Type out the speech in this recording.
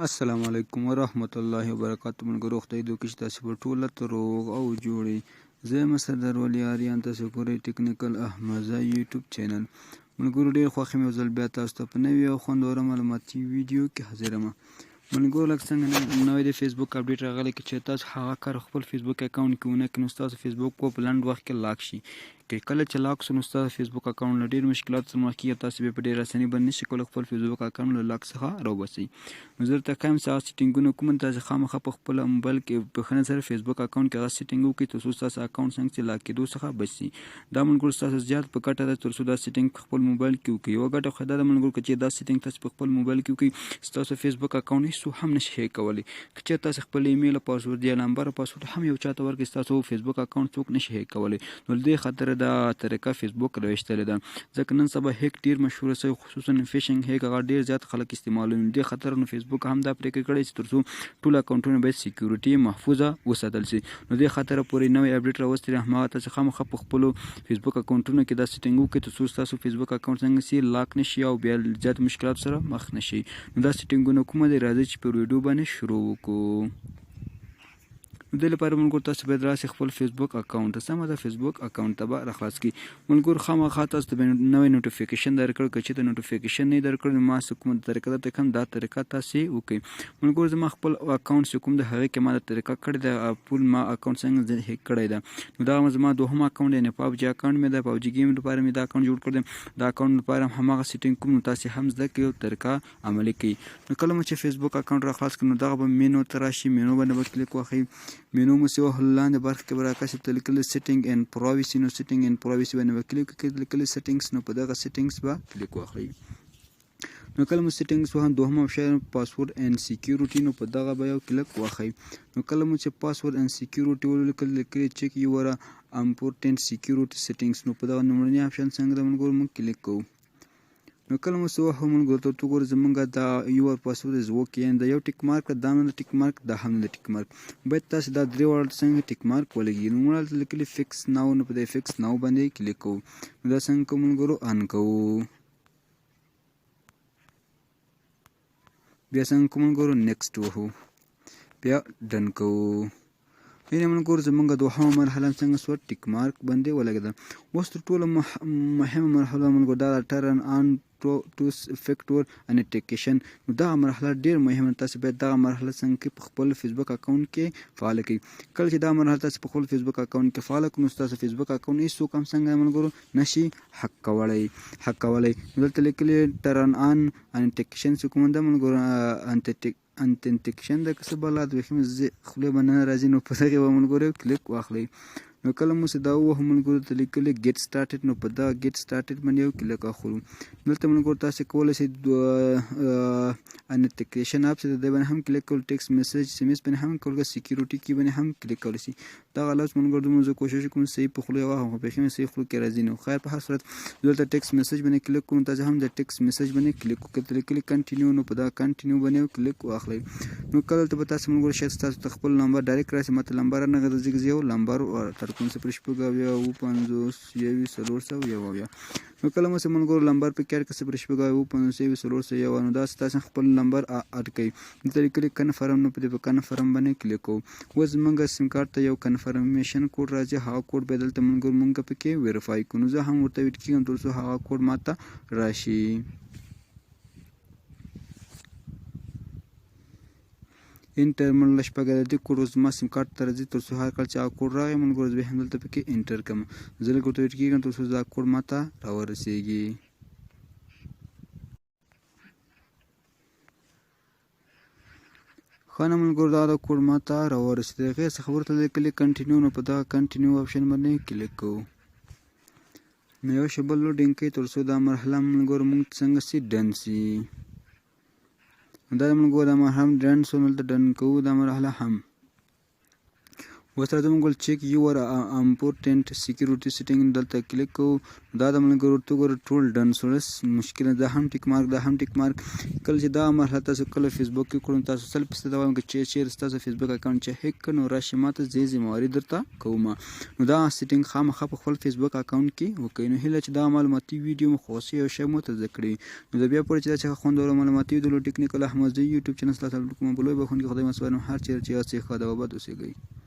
السلام علیکم ورحمت الله وبرکاتہ. ملګرو خدای دې وکړي چې تاسو په ټوله ته روغ او جوړې. زه یم سردار ولی آریان، تاسو ګورئ ټیکنیکل احمدزی یوټیوب چینل. ملګرو ډېر خوښ یم یو ځل بیا تاسو ته په نوي او خوندوره معلوماتي ویډیو کې حاضر یم. ملګرو لکه څنګه نوی د فیسبوک اپډیټ راغلی چې تاسو هغه کار خپل فیسبوک اکاونټ کې ونه کړئ نو ستاسو فیسبوک په لنډ وخت کې لاک شي. که کله چې لاک شو نو ستاسو فیسبوک اکاونټ له ډېر مشکلاتو سره مخ کېږي، تاسو بیا په ډېر اساني باندې نشئ کولی خپل فیسبوک اکاونټ له لاک څخه راوباسئ. نو زه درته ښیم چې هغه سیټینګونه کوم تاسو خامخا په خپل موبایل کې په ښه نظر فیسبوک اکاونټ کې هغه سیټینګ وکړئ تر څو ستاسو اکاونټ څنګه چې لاک کېدو څخه بچ شي. دا ملګرو ستاسو زیات په ګټه ده تر څو دا سیټینګ په خپل موبایل کې وکړئ. یوه ګټه خو دا ده ملګرو چې دا سیټینګ تاسو په خپل موبایل کې وکړئ، ستاسو فیسبوک اکاونټ هېڅ هم نشي هیک کولی. که چېرته تاسو خپل ایمیل او پاسورډ یا نمبر او پاسورډ هم یو چاته ورکړئ، ستاسو فیسبوک اکاونټ څوک نشي هیک کولی. نو له دې خاطره دا طریقه فیسبوک راویستلې ده، ځکه نن سبا هیک ډېر مشهوره شوی، خصوصا فیشنګ هیک هغه ډېر زیات خلک استعمالوي. نو دې خاطر نو فیسبوک هم دا پرېکړه کړې چې تر څو ټول اکاونټونه باید سیکیورټي محفوظه وساتل شي. نو دې خاطر پورې نوی اپډیټ راوستلی دی، هماغه تاسو خامخا په خپلو فیسبوک اکاونټونو کې دا سیټینګ وکړئ تر څو ستاسو فیسبوک اکاونټ څنګه شي لاک نشي او بیا زیات مشکلاتو سره مخ نشي. نو دا سیټینګونه کومه دی، راځئ چې پر ویډیو باندې شروع وکړو. نو دې لپاره ملګرو تاسو باید راسئ خپل فیسبوک اکاونټ ته، سمه ده فیسبوک اکاونټ ته به راخلاص کړئ. ملګرو خامخا تاسو ته به نوی نوټیفیکیشن درکړ، که چېرته نوټیفیکیشن نه یې درکړ نو ما څه کومه طریقه درته کوم، دا طریقه تاسې وکړئ. ملګرو زما خپل اکاونټ چې کوم د هغې کې ما دا طریقه کړې ده، فول ما اکاونټ څنګه هیک کړی ده. نو دا زما دوهم اکاونټ یعنې پابجي اکاونټ مې ده، پابجي ګیم لپاره مې دا اکاونټ جوړ کړی دی. دا اکاونټ لپاره هماغه سیټینګ کوم نو تاسې هم زده کړئ او طریقه عملي کړئ. نو کله مو چې فیسبوک اکاونټ راخلاص کړئ نو دغه به مینو ته راشي، مینو باندې به کلیک وهئ. مینو مو چې وهلو لاندې برخه کې به راکشي ته لیکلي سیټینګ اینډ پرایوسي، نو سیټینګ اینډ پرایوسي باندې به کلیک وکړئ، لیکلي سیټینګس، نو په دغه سیټینګس به کلیک وهئ. نو کله مو سیټینګس وهم دوهم آپشن پاسورډ اینډ سیکیورټي، نو په دغه به یو کلیک وهئ. نو کله مو چې پاسورډ اینډ سیکیورټي ولیکل، لیکلي چیک یور امپورټنټ سیکیورټي سیټینګس، نو په دغه لومړني آپشن څنګه ده ملګرو موږ کلیک کوو. نو کله مو څه وهو ملګرو ته ورته ګورو زمونږ دا یور پاسورډ از اوکې، یعنې دا یو ټیک مارک دا نه ده ټیک مارک، دا هم نه ده ټیک مارک. باید تاسې دا درې واړه څنګه ټیک مارک ولګي. نو موږ هلته لیکلي فکس ناو، نو په دې فکس ناو باندې کلیک کوو. نو دا څنګه کوو ملګرو، ان کوو. بیا څنګه کوو ملګرو، نیکسټ وهو، بیا ډن کوو. یعنې ملګرو زمونږ دوهمه مرحله څنګه شوه، ټیک مارک باندې ولګېده. اوس تر ټولو مهمه مرحله ملګرو دا ده ټرن آن ټو فیکټور انټیکیشن. نو دغه مرحله ډېر مهمه ده، تاسې باید دغه مرحله څنګه کې په خپل فیسبوک اکاونټ کې فعاله کړئ. کله چې دا مرحله تاسې په خپل فیسبوک اکاونټ کې فعاله کړئ نو ستاسو فیسبوک اکاونټ هېڅوک هم څنګه ملګرو نشي حک کولی. نو دلته لیکلي ټرن آن انټیکیشن چې کومه ده ملګرو انټیکیشن ده، که څه بلا ده بیخي مې خولې به نه راځي، نو په دغې به ملګرو کلیک واخلئ. نو کله مو چې دا ووهو ملګرو ته لیکلي ګیټ سټارټډ، نو په دغه ګیټ سټارټډ باندې یو کلیک واخلو. دلته ملګرو تاسې کولی شئ انټیکیشن اپ چې د دې باندې هم کلیک کول، ټیکسټ میسج SMS باندې هم کول، سیکیورټي کې باندې هم کلیک کولی شئ. دغه لفظ ملګرو دومره زه کوشش کوم صحیح په خولې واخلم، خو بیخي مې صحیح خولو کې راځي. نو خیر په هر صورت دلته ټیکسټ میسج باندې کلیک کوم، تاسې هم د ټیکسټ میسج باندې کلیک وکړئ، لیکلي کنټینیو، نو په دغه کنټینیو باندې یو کلیک واخلئ. نو کله دلته به تاسې ملګرو شاید ستاسو ته خپل نمبر ډایرکټ راشي، ماته نمبر نه غځېږي، زه یو نمبر تر 0.50 50 100 نو کله مو چې ملګرو نمبر په کې اډ کړئ 0.50 100 نو داسې تاسې خپل نمبر اډ کړئ. دلته لیکلي کنفرم، نو په دې په کنفرم باندې کلیک کوو. اوس زموږ سیم کارت ته یو کنفرمیشن کوډ راځي، هغه کوډ به دلته ملګرو موږ پکې ویریفای کړو. نو زه هم ورته ویټ کېږم تر څو هغه کوډ ماته راشي. انټر ملګرو شپږ عددي کوډ اوس زما سیم کارت ته راځي، تر څو هر کله چې هغه کوډ راغی ملګرو زه بیا هم دلته پکې انټر کړم. زه لږ ورته ویټ کېږم تر څو دا کوډ ماته راورسېږي. ښه نه ملګرو دا کوډ ماته راورسېد، هغې څخه ورته لیکلي کنټینیو، نو په دغه کنټینیو آپشن باندې کلیک کوو. نو یو شېبه لوډینګ کوي تر څو دا مرحله ملګرو موږ څنګه سي ډن سي. دا ملګرو دا مرحله ډن شو، دلته ډن کوو دا مرحله هم. اوس راځو موږ چیک یور امپورټنت سکیورټي سیټینګ دلته کلیک کوو. دا د ملګرو ته ټول ډن سورس مشکل دا هم ټیک مارک کله چې دا مرحله تاسو کله فیسبوک کې کړو تاسو 100% دا وایم چې چیرې تاسو فیسبوک اکاونټ چې هیک کړو راشي ماته زی ذمہواری درته کوم. نو دا سیټینګ خامخا په خپل فیسبوک اکاونټ کې وکړئ. نو هیله چې دا معلوماتي ویډیو مو خاصه او شی مو ته ذکرې. نو د بیا پورې چې دا خوندور معلوماتي ویډیو ټیکنیکل احمد زی یوټیوب چینل تاسو کوم بلوي بخون کې خدای مسوارم هر چیرې چې تاسو ښه دا وبد اوسېږئ.